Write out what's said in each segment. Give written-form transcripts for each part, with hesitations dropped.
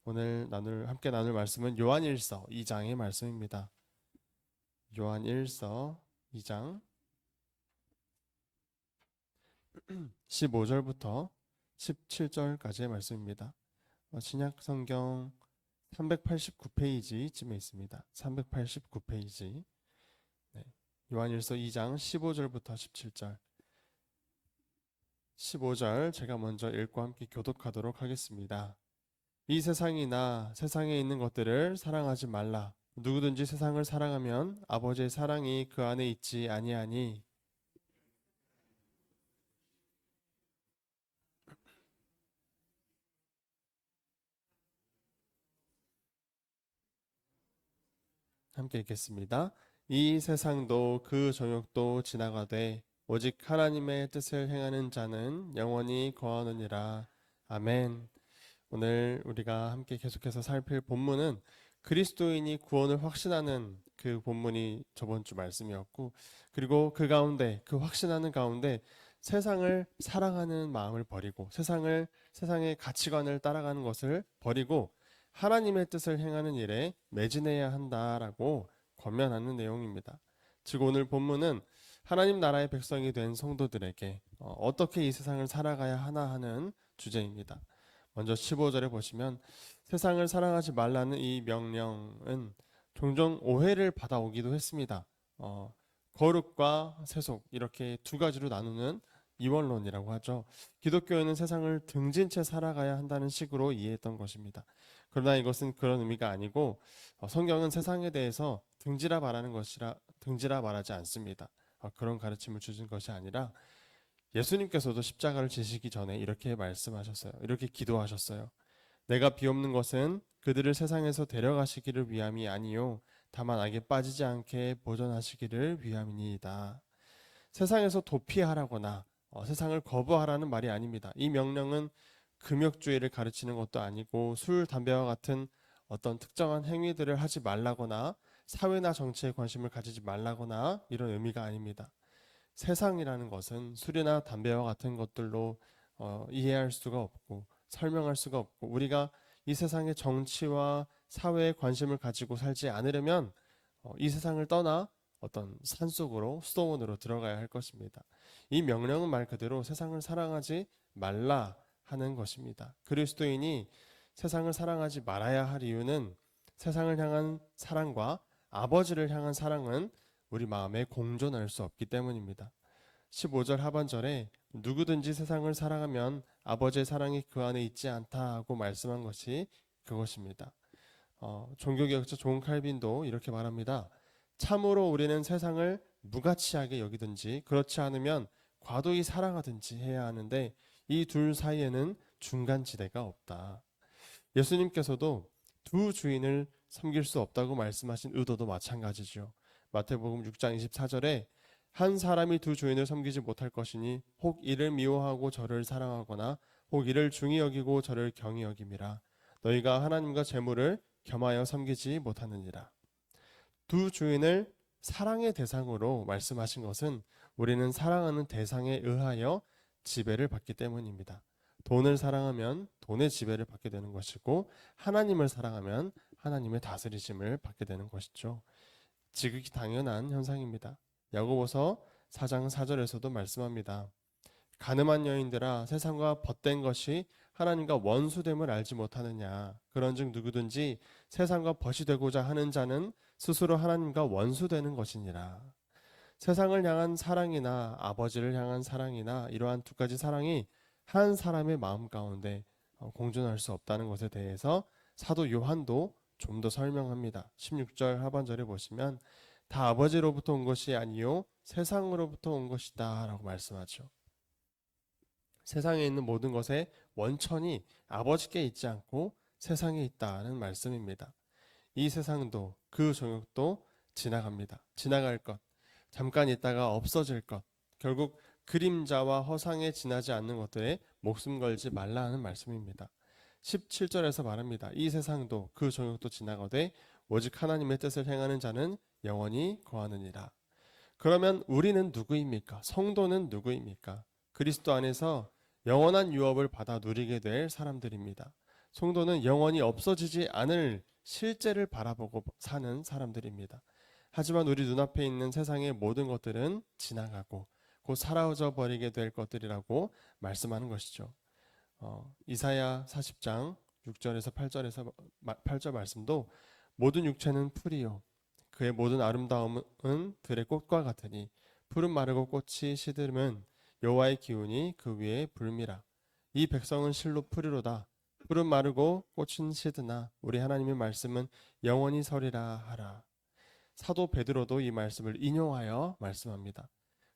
오늘 함께 나눌 말씀은 요한일서 2장의 말씀입니다. 요한일서 2장 15절부터 17절까지의 말씀입니다. 신약 성경 389페이지쯤에 있습니다. 389페이지. 요한일서 2장 15절부터 17절. 15절 제가 먼저 읽고 함께 교독하도록 하겠습니다. 이 세상이나 세상에 있는 것들을 사랑하지 말라. 누구든지 세상을 사랑하면 아버지의 사랑이 그 안에 있지 아니하니. 함께 읽겠습니다. 이 세상도 그 정욕도 지나가되 오직 하나님의 뜻을 행하는 자는 영원히 거하느니라. 아멘. 오늘 우리가 함께 계속해서 살필 본문은 그리스도인이 구원을 확신하는 그 본문이 저번 주 말씀이었고, 그리고 그 가운데, 그 확신하는 가운데 세상을 사랑하는 마음을 버리고 세상의 가치관을 따라가는 것을 버리고 하나님의 뜻을 행하는 일에 매진해야 한다라고 권면하는 내용입니다. 즉 오늘 본문은 하나님 나라의 백성이 된 성도들에게 어떻게 이 세상을 살아가야 하나 하는 주제입니다. 먼저 15절에 보시면 세상을 사랑하지 말라는 이 명령은 종종 오해를 받아오기도 했습니다. 거룩과 세속 이렇게 두 가지로 나누는 이원론이라고 하죠. 기독교에는 세상을 등진 채 살아가야 한다는 식으로 이해했던 것입니다. 그러나 이것은 그런 의미가 아니고 성경은 세상에 대해서 등지라 말하지 않습니다. 그런 가르침을 주신 것이 아니라 예수님께서도 십자가를 지시기 전에 이렇게 말씀하셨어요. 이렇게 기도하셨어요. 내가 비옵는 것은 그들을 세상에서 데려가시기를 위함이 아니요 다만 악에 빠지지 않게 보존하시기를 위함이니이다. 세상에서 도피하라거나 세상을 거부하라는 말이 아닙니다. 이 명령은 금욕주의를 가르치는 것도 아니고 술, 담배와 같은 어떤 특정한 행위들을 하지 말라거나 사회나 정치에 관심을 가지지 말라거나 이런 의미가 아닙니다. 세상이라는 것은 술이나 담배와 같은 것들로 이해할 수가 없고 설명할 수가 없고 우리가 이 세상의 정치와 사회에 관심을 가지고 살지 않으려면 이 세상을 떠나 어떤 산속으로 수도원으로 들어가야 할 것입니다. 이 명령은 말 그대로 세상을 사랑하지 말라 하는 것입니다. 그리스도인이 세상을 사랑하지 말아야 할 이유는 세상을 향한 사랑과 아버지를 향한 사랑은 우리 마음에 공존할 수 없기 때문입니다. 15절 하반절에 누구든지 세상을 사랑하면 아버지의 사랑이 그 안에 있지 않다고 말씀한 것이 그것입니다. 종교개혁자 존 칼빈도 이렇게 말합니다. 참으로 우리는 세상을 무가치하게 여기든지 그렇지 않으면 과도히 사랑하든지 해야 하는데 이 둘 사이에는 중간지대가 없다. 예수님께서도 두 주인을 섬길 수 없다고 말씀하신 의도도 마찬가지죠. 마태복음 6장 24절에 한 사람이 두 주인을 섬기지 못할 것이니 혹 이를 미워하고 저를 사랑하거나 혹 이를 중히 여기고 저를 경히 여김이라. 너희가 하나님과 재물을 겸하여 섬기지 못하느니라. 두 주인을 사랑의 대상으로 말씀하신 것은 우리는 사랑하는 대상에 의하여 지배를 받기 때문입니다. 돈을 사랑하면 돈의 지배를 받게 되는 것이고 하나님을 사랑하면 하나님의 다스리심을 받게 되는 것이죠. 지극히 당연한 현상입니다. 야고보서 4장 4절에서도 말씀합니다. 가늠한 여인들아 세상과 벗된 것이 하나님과 원수됨을 알지 못하느냐. 그런즉 누구든지 세상과 벗이 되고자 하는 자는 스스로 하나님과 원수되는 것이니라. 세상을 향한 사랑이나 아버지를 향한 사랑이나 이러한 두 가지 사랑이 한 사람의 마음 가운데 공존할 수 없다는 것에 대해서 사도 요한도 좀 더 설명합니다. 16절 하반절에 보시면 다 아버지로부터 온 것이 아니요 세상으로부터 온 것이다 라고 말씀하죠. 세상에 있는 모든 것의 원천이 아버지께 있지 않고 세상에 있다는 말씀입니다. 이 세상도 그 정욕도 지나갑니다. 지나갈 것, 잠깐 있다가 없어질 것, 결국 그림자와 허상에 지나지 않는 것들에 목숨 걸지 말라 하는 말씀입니다. 17절에서 말합니다. 이 세상도 그 정욕도 지나가되 오직 하나님의 뜻을 행하는 자는 영원히 거하느니라. 그러면 우리는 누구입니까? 성도는 누구입니까? 그리스도 안에서 영원한 유업을 받아 누리게 될 사람들입니다. 성도는 영원히 없어지지 않을 실제를 바라보고 사는 사람들입니다. 하지만 우리 눈앞에 있는 세상의 모든 것들은 지나가고 곧 사라져 버리게 될 것들이라고 말씀하는 것이죠. 이사야 40장 6절에서 8절 말씀도 모든 육체는 풀이요 그의 모든 아름다움은 들의 꽃과 같으니 푸른 마르고 꽃이 시들면 여호와의 기운이 그 위에 불미라. 이 백성은 실로 풀이로다. 푸른 마르고 꽃은 시드나 우리 하나님의 말씀은 영원히 서리라 하라. 사도 베드로도 이 말씀을 인용하여 말씀합니다.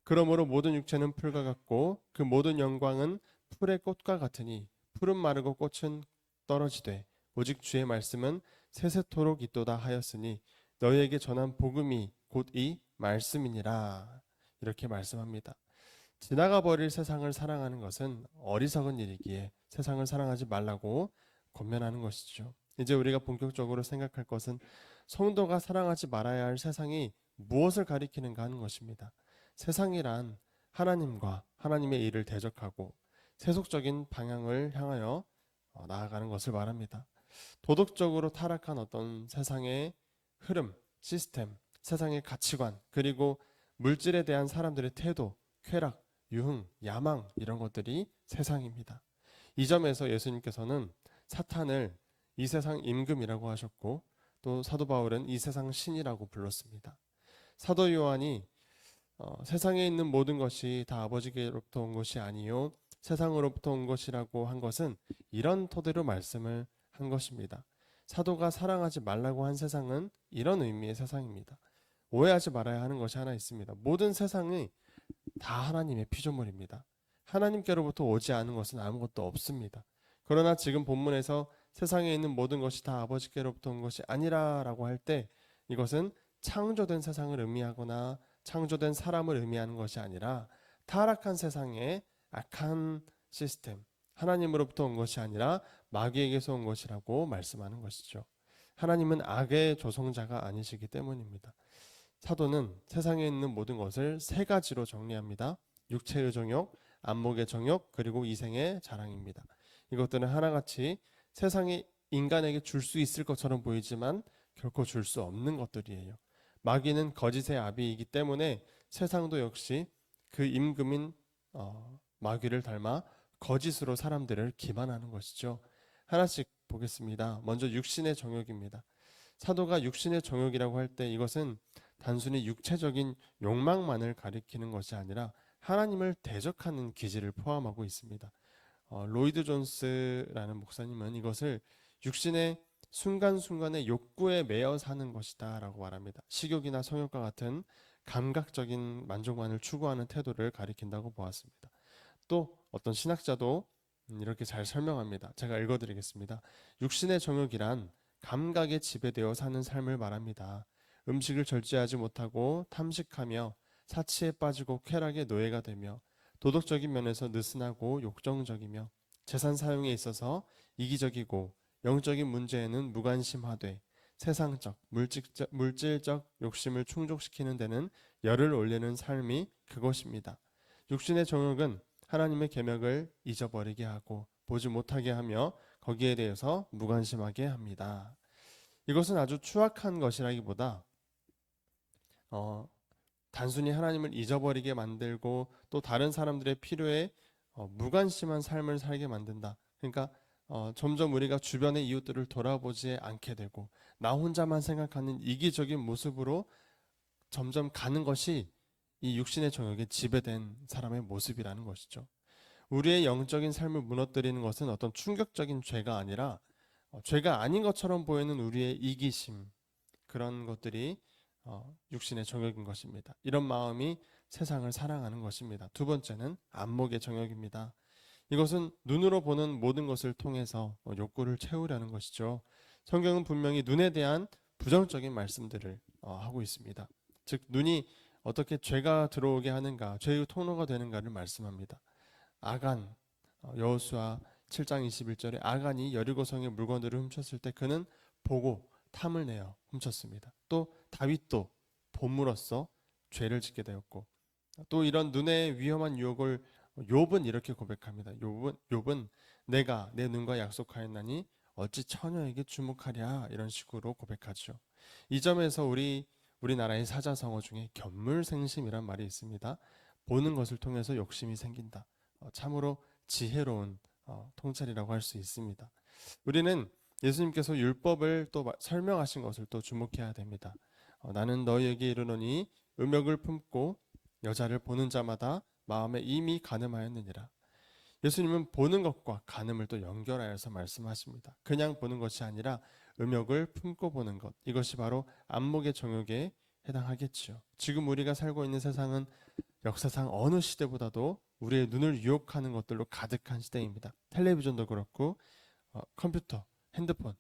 그러므로 모든 육체는 풀과 같고 그 모든 영광은 풀의 꽃과 같으니 푸른 마르고 꽃은 떨어지되 오직 주의 말씀은 세세토록 있도다 하였으니 너희에게 전한 복음이 곧 이 말씀이니라. 이렇게 말씀합니다. 지나가 버릴 세상을 사랑하는 것은 어리석은 일이기에 세상을 사랑하지 말라고 권면하는 것이죠. 이제 우리가 본격적으로 생각할 것은 성도가 사랑하지 말아야 할 세상이 무엇을 가리키는가 하는 것입니다. 세상이란 하나님과 하나님의 일을 대적하고 세속적인 방향을 향하여 나아가는 것을 말합니다. 도덕적으로 타락한 어떤 세상의 흐름, 시스템, 세상의 가치관, 그리고 물질에 대한 사람들의 태도, 쾌락, 유흥, 야망 이런 것들이 세상입니다. 이 점에서 예수님께서는 사탄을 이 세상 임금이라고 하셨고 또 사도 바울은 이 세상 신이라고 불렀습니다. 사도 요한이 세상에 있는 모든 것이 다 아버지께로부터 온 것이 아니요 세상으로부터 온 것이라고 한 것은 이런 토대로 말씀을 한 것입니다. 사도가 사랑하지 말라고 한 세상은 이런 의미의 세상입니다. 오해하지 말아야 하는 것이 하나 있습니다. 모든 세상이 다 하나님의 피조물입니다. 하나님께로부터 오지 않은 것은 아무것도 없습니다. 그러나 지금 본문에서 세상에 있는 모든 것이 다 아버지께로부터 온 것이 아니라라고 할 때 이것은 창조된 세상을 의미하거나 창조된 사람을 의미하는 것이 아니라 타락한 세상의 악한 시스템, 하나님으로부터 온 것이 아니라 마귀에게서 온 것이라고 말씀하는 것이죠. 하나님은 악의 조성자가 아니시기 때문입니다. 사도는 세상에 있는 모든 것을 세 가지로 정리합니다. 육체의 정욕, 안목의 정욕, 그리고 이생의 자랑입니다. 이것들은 하나같이 세상이 인간에게 줄 수 있을 것처럼 보이지만 결코 줄 수 없는 것들이에요. 마귀는 거짓의 아비이기 때문에 세상도 역시 그 임금인 마귀를 닮아 거짓으로 사람들을 기만하는 것이죠. 하나씩 보겠습니다. 먼저 육신의 정욕입니다. 사도가 육신의 정욕이라고 할 때 이것은 단순히 육체적인 욕망만을 가리키는 것이 아니라 하나님을 대적하는 기질을 포함하고 있습니다. 로이드 존스라는 목사님은 이것을 육신의 순간순간의 욕구에 매여 사는 것이다 라고 말합니다. 식욕이나 성욕과 같은 감각적인 만족만을 추구하는 태도를 가리킨다고 보았습니다. 또 어떤 신학자도 이렇게 잘 설명합니다. 제가 읽어드리겠습니다. 육신의 정욕이란 감각에 지배되어 사는 삶을 말합니다. 음식을 절제하지 못하고 탐식하며 사치에 빠지고 쾌락의 노예가 되며 도덕적인 면에서 느슨하고 욕정적이며 재산 사용에 있어서 이기적이고 영적인 문제에는 무관심하되 세상적, 물질적 욕심을 충족시키는 데는 열을 올리는 삶이 그것입니다. 육신의 정욕은 하나님의 계명을 잊어버리게 하고 보지 못하게 하며 거기에 대해서 무관심하게 합니다. 이것은 아주 추악한 것이라기보다 단순히 하나님을 잊어버리게 만들고 또 다른 사람들의 필요에 무관심한 삶을 살게 만든다. 그러니까 점점 우리가 주변의 이웃들을 돌아보지 않게 되고 나 혼자만 생각하는 이기적인 모습으로 점점 가는 것이 이 육신의 정욕에 지배된 사람의 모습이라는 것이죠. 우리의 영적인 삶을 무너뜨리는 것은 어떤 충격적인 죄가 아니라 죄가 아닌 것처럼 보이는 우리의 이기심, 그런 것들이 육신의 정욕인 것입니다. 이런 마음이 세상을 사랑하는 것입니다. 두 번째는 안목의 정욕입니다. 이것은 눈으로 보는 모든 것을 통해서 욕구를 채우려는 것이죠. 성경은 분명히 눈에 대한 부정적인 말씀들을 하고 있습니다. 즉 눈이 어떻게 죄가 들어오게 하는가, 죄의 통로가 되는가를 말씀합니다. 아간, 여호수아 7장 21절에 아간이 여리고성의 물건들을 훔쳤을 때 그는 보고 탐을 내어 훔쳤습니다. 또 다윗도 보물로써 죄를 짓게 되었고 또 이런 눈의 위험한 유혹을 욥은 이렇게 고백합니다. 욥은 내가 내 눈과 약속하였나니 어찌 처녀에게 주목하랴 이런 식으로 고백하죠. 이 점에서 우리나라의 사자성어 중에 견물생심이란 말이 있습니다. 보는 것을 통해서 욕심이 생긴다. 참으로 지혜로운 통찰이라고 할 수 있습니다. 우리는 예수님께서 율법을 또 설명하신 것을 또 주목해야 됩니다. 나는 너희에게 이르노니 음욕을 품고 여자를 보는 자마다 마음에 이미 간음하였느니라. 예수님은 보는 것과 간음을 또 연결하여서 말씀하십니다. 그냥 보는 것이 아니라 음욕을 품고 보는 것, 이것이 바로 안목의 정욕에 해당하겠지요. 지금 우리가 살고 있는 세상은 역사상 어느 시대보다도 우리의 눈을 유혹하는 것들로 가득한 시대입니다. 텔레비전도 그렇고 컴퓨터, 핸드폰,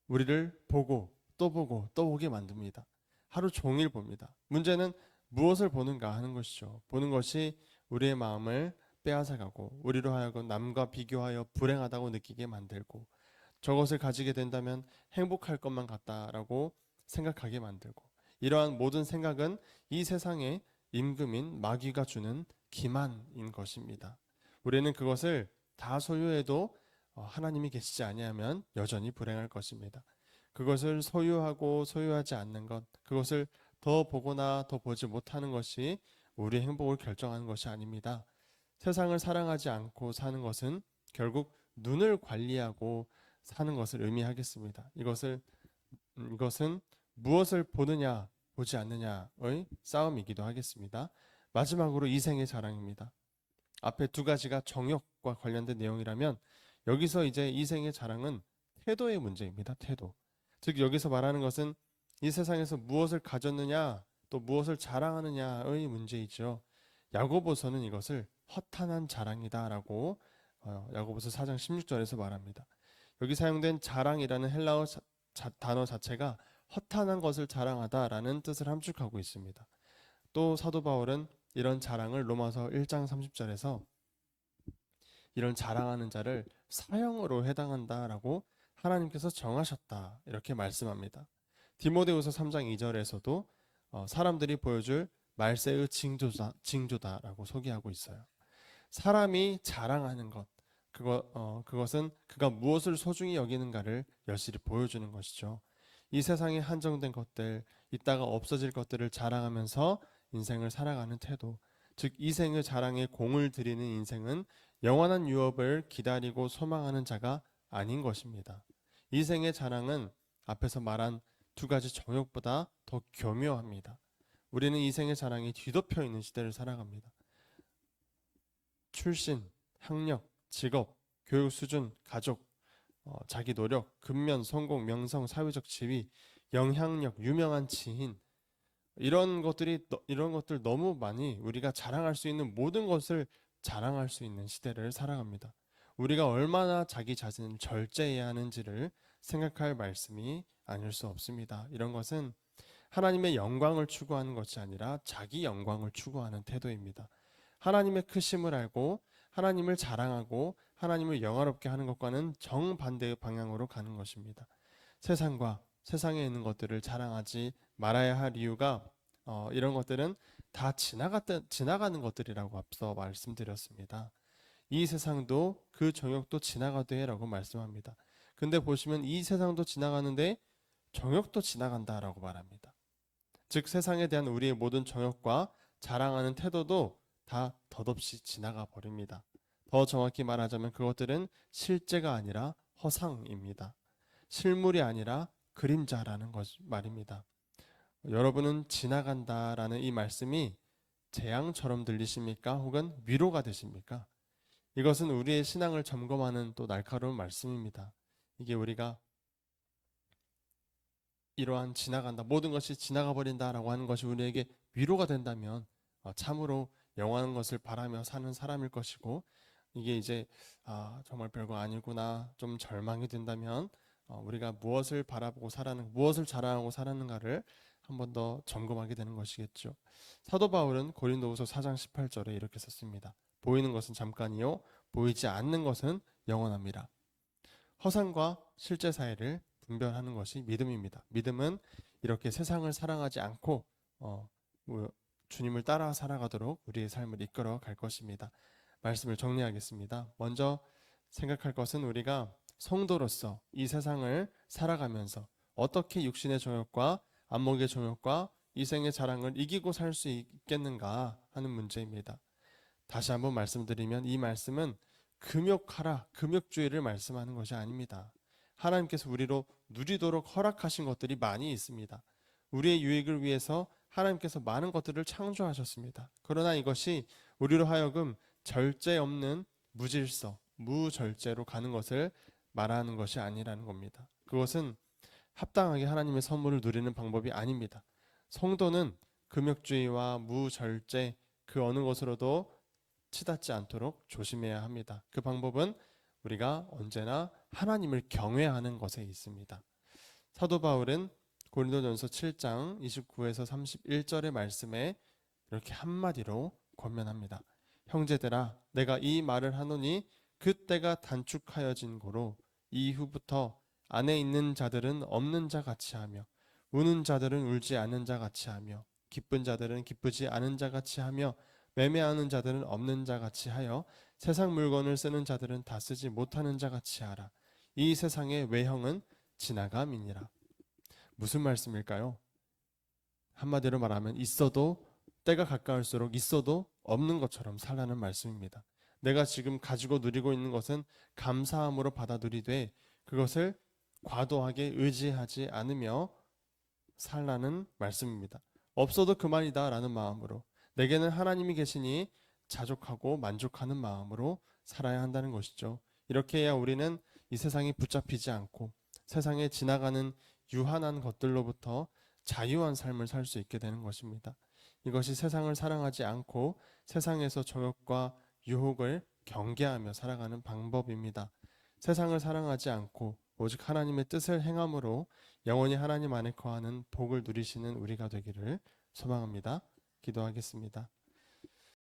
우리를 보고 또 보고 또 보게 만듭니다. 하루 종일 봅니다. 문제는 무엇을 보는가 하는 것이죠. 보는 것이 우리의 마음을 빼앗아가고 우리로 하여금 남과 비교하여 불행하다고 느끼게 만들고 저것을 가지게 된다면 행복할 것만 같다라고 생각하게 만들고 이러한 모든 생각은 이 세상의 임금인 마귀가 주는 기만인 것입니다. 우리는 그것을 다 소유해도 하나님이 계시지 아니하면 여전히 불행할 것입니다. 그것을 소유하고 소유하지 않는 것, 그것을 더 보거나 더 보지 못하는 것이 우리의 행복을 결정하는 것이 아닙니다. 세상을 사랑하지 않고 사는 것은 결국 눈을 관리하고 사는 것을 의미하겠습니다. 이것은 무엇을 보느냐, 보지 않느냐의 싸움이기도 하겠습니다. 마지막으로 이생의 자랑입니다. 앞에 두 가지가 정욕과 관련된 내용이라면 여기서 이제 이생의 자랑은 태도의 문제입니다. 태도. 즉 여기서 말하는 것은 이 세상에서 무엇을 가졌느냐 또 무엇을 자랑하느냐의 문제이죠. 야고보서는 이것을 허탄한 자랑이다라고 야고보서 4장 16절에서 말합니다. 여기 사용된 자랑이라는 헬라어 단어 자체가 허탄한 것을 자랑하다라는 뜻을 함축하고 있습니다. 또 사도 바울은 이런 자랑을 로마서 1장 30절에서 이런 자랑하는 자를 사형으로 해당한다라고 하나님께서 정하셨다 이렇게 말씀합니다. 디모데후서 3장 2절에서도 사람들이 보여줄 말세의 징조다라고 소개하고 있어요. 사람이 자랑하는 것, 그것은 그가 무엇을 소중히 여기는가를 여실히 보여주는 것이죠. 이 세상에 한정된 것들, 이따가 없어질 것들을 자랑하면서 인생을 살아가는 태도, 즉 이생의 자랑에 공을 들이는 인생은 영원한 유업을 기다리고 소망하는 자가 아닌 것입니다. 이생의 자랑은 앞에서 말한 두 가지 정욕보다 더 교묘합니다. 우리는 이생의 자랑이 뒤덮여 있는 시대를 살아갑니다. 출신, 학력, 직업, 교육 수준, 가족, 자기 노력, 근면, 성공, 명성, 사회적 지위, 영향력, 유명한 지인 이런 것들 너무 많이 우리가 자랑할 수 있는 모든 것을 자랑할 수 있는 시대를 살아갑니다. 우리가 얼마나 자기 자신을 절제해야 하는지를 생각할 말씀이 아닐 수 없습니다. 이런 것은 하나님의 영광을 추구하는 것이 아니라 자기 영광을 추구하는 태도입니다. 하나님의 크심을 알고 하나님을 자랑하고 하나님을 영화롭게 하는 것과는 정반대의 방향으로 가는 것입니다. 세상과 세상에 있는 것들을 자랑하지 말아야 할 이유가 이런 것들은 다 지나가는 것들이라고 앞서 말씀드렸습니다. 이 세상도 그 정욕도 지나가되라고 말씀합니다. 근데 보시면 이 세상도 지나가는데 정욕도 지나간다라고 말합니다. 즉 세상에 대한 우리의 모든 정욕과 자랑하는 태도도 다 덧없이 지나가 버립니다. 더 정확히 말하자면 그것들은 실제가 아니라 허상입니다. 실물이 아니라 그림자라는 말입니다. 여러분은 지나간다라는 이 말씀이 재앙처럼 들리십니까? 혹은 위로가 되십니까? 이것은 우리의 신앙을 점검하는 또 날카로운 말씀입니다. 이게 우리가 이러한 지나간다, 모든 것이 지나가 버린다라고 하는 것이 우리에게 위로가 된다면 참으로 영원한 것을 바라며 사는 사람일 것이고 이게 이제 정말 별거 아니구나 좀 절망이 된다면 우리가 무엇을 바라보고 무엇을 자랑하고 살았는가를 한 번 더 점검하게 되는 것이겠죠. 사도 바울은 고린도후서 4장 18절에 이렇게 썼습니다. 보이는 것은 잠깐이요 보이지 않는 것은 영원합니다. 허상과 실제 사이를 분별하는 것이 믿음입니다. 믿음은 이렇게 세상을 사랑하지 않고 주님을 따라 살아가도록 우리의 삶을 이끌어 갈 것입니다. 말씀을 정리하겠습니다. 먼저 생각할 것은 우리가 성도로서 이 세상을 살아가면서 어떻게 육신의 정욕과 안목의 정욕과 이생의 자랑을 이기고 살 수 있겠는가 하는 문제입니다. 다시 한번 말씀드리면 이 말씀은 금욕하라, 금욕주의를 말씀하는 것이 아닙니다. 하나님께서 우리로 누리도록 허락하신 것들이 많이 있습니다. 우리의 유익을 위해서 하나님께서 많은 것들을 창조하셨습니다. 그러나 이것이 우리로 하여금 절제 없는 무질서, 무절제로 가는 것을 말하는 것이 아니라는 겁니다. 그것은 합당하게 하나님의 선물을 누리는 방법이 아닙니다. 성도는 금욕주의와 무절제 그 어느 것으로도 치닫지 않도록 조심해야 합니다. 그 방법은 우리가 언제나 하나님을 경외하는 것에 있습니다. 사도 바울은 고린도전서 7장 29에서 31절의 말씀에 이렇게 한마디로 권면합니다. 형제들아 내가 이 말을 하노니 그때가 단축하여진 고로 이후부터 안에 있는 자들은 없는 자 같이 하며 우는 자들은 울지 않는 자 같이 하며 기쁜 자들은 기쁘지 않은 자 같이 하며 매매하는 자들은 없는 자 같이 하여 세상 물건을 쓰는 자들은 다 쓰지 못하는 자 같이 하라. 이 세상의 외형은 지나감이니라. 무슨 말씀일까요? 한마디로 말하면 있어도 때가 가까울수록 있어도 없는 것처럼 살라는 말씀입니다. 내가 지금 가지고 누리고 있는 것은 감사함으로 받아 누리되 그것을 과도하게 의지하지 않으며 살라는 말씀입니다. 없어도 그만이다 라는 마음으로 내게는 하나님이 계시니 자족하고 만족하는 마음으로 살아야 한다는 것이죠. 이렇게 해야 우리는 이 세상에 붙잡히지 않고 세상에 지나가는 유한한 것들로부터 자유한 삶을 살 수 있게 되는 것입니다. 이것이 세상을 사랑하지 않고 세상에서 정욕과 유혹을 경계하며 살아가는 방법입니다. 세상을 사랑하지 않고 오직 하나님의 뜻을 행함으로 영원히 하나님 안에 거하는 복을 누리시는 우리가 되기를 소망합니다. 기도하겠습니다.